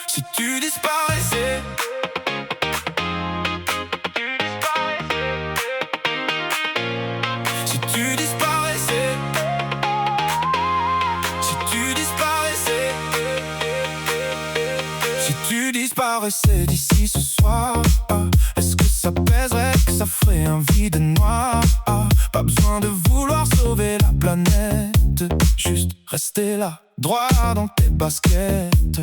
Si tu disparaissais, si tu disparaissais, si tu disparaissais, si tu disparaissais d'ici ce soir, est-ce que ça pèserait, que ça ferait un vide noir? Pas besoin de vouloir sauver la planète, juste rester là, droit dans tes baskets.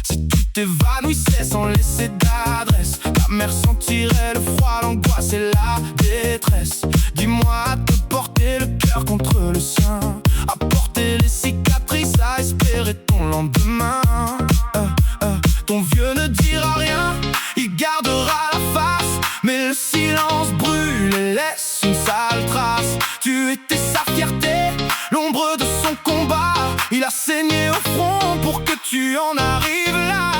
Si tu t'évanouissais sans laisser d'adresse, ta mère sentirait le froid, l'angoisse et la détresse. Dis-moi à te porter le cœur contre le sien, à porter les cicatrices, à espérer ton lendemain. Ton vieux ne dira rien, il gardera la face, mais le silence brûle et laisse une sale trace. Tu étais sa fierté, l'ombre de son combat. Il a saigné au front pour que tu en arrives là.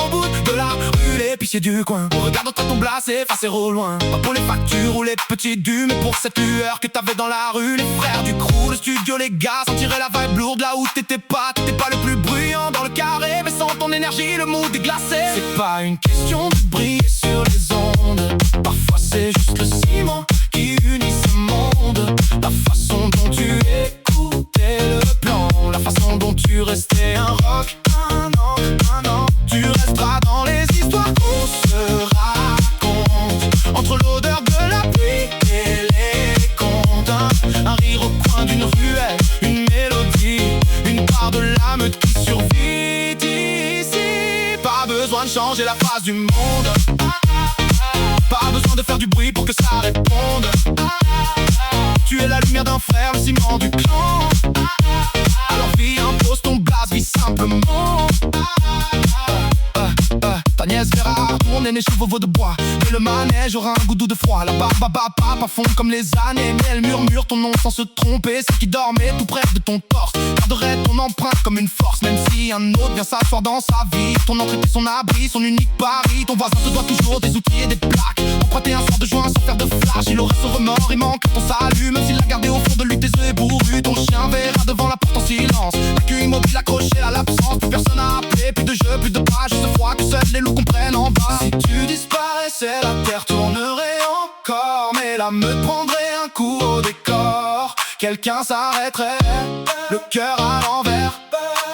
Au bout de la rue, l'épicier du coin, on regarde ton blase effacer au loin. Pas pour les factures ou les petits dus, mais pour cette lueur que t'avais dans la rue. Les frères du crew, le studio, les gars sentiraient la vibe lourde là où t'étais pas le plus bruyant dans le carré, mais sans ton énergie le mood est glacé. C'est pas une question de briller sur les ondes, parfois c'est juste le ciment qui unit ce monde. La façon dont tu écoutais le plan, la façon dont tu restais un rock, un an. Tu resteras dans les histoires qu'on se raconte, entre l'odeur de la pluie et les contes. Un rire au coin d'une ruelle, une mélodie, une part de l'âme qui survit ici. Pas besoin de changer la face du monde, pas besoin de faire du bruit pour que ça réponde. Tu es la lumière d'un frère, le ciment du clan. Alors vis, impose ton blaze, vis simplement. Ta nièce verra ton aîné chevaux de bois, mais le manège aura un goût doux de froid. La barbe à papa fond comme les années, mais elle murmure ton nom sans se tromper. Celle qui dormait tout près de ton torse garderait ton empreinte comme une force, même si un autre vient s'asseoir dans sa vie. Ton entrée est son abri, son unique pari. Ton voisin te doit toujours des outils et des plaques. Emprunter un soir de juin sans faire de flash. Il aurait ce remords, il manque ton salut, même s'il a gardé au fond de lui tes œufs ébourus. Ton chien verra devant la porte en silence, ta queue immobile accrochée à l'absence. Plus personne à appeler, plus de jeu, plus de page, juste froid que seuls les loups comprennent en bas. Si tu disparaissais, la terre tournerait encore, mais la meute prendrait un coup au décor. Quelqu'un s'arrêterait, le cœur à l'envers,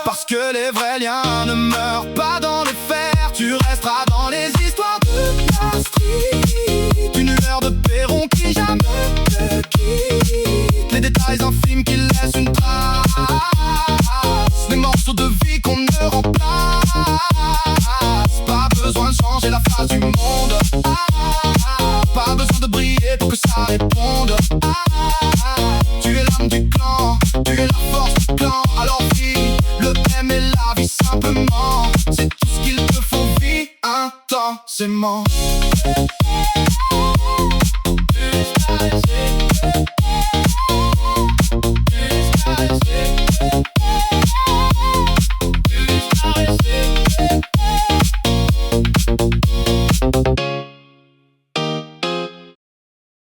parce que les vrais liens ne meurent pas dans les fers. Tu resteras dans les histoires de la street, une lueur de perron qui jamais te quitte. Les détails infimes qui laissent une trace, des morceaux de vie qu'on ne remplace. Pas besoin de changer la face du monde, pas besoin de briller pour que ça réponde. Tu es l'âme du clan, tu es la force du clan. Alors vis le M et la vie simplement, c'est tout ce qu'il te faut, vis intensément. Tu disparaissais.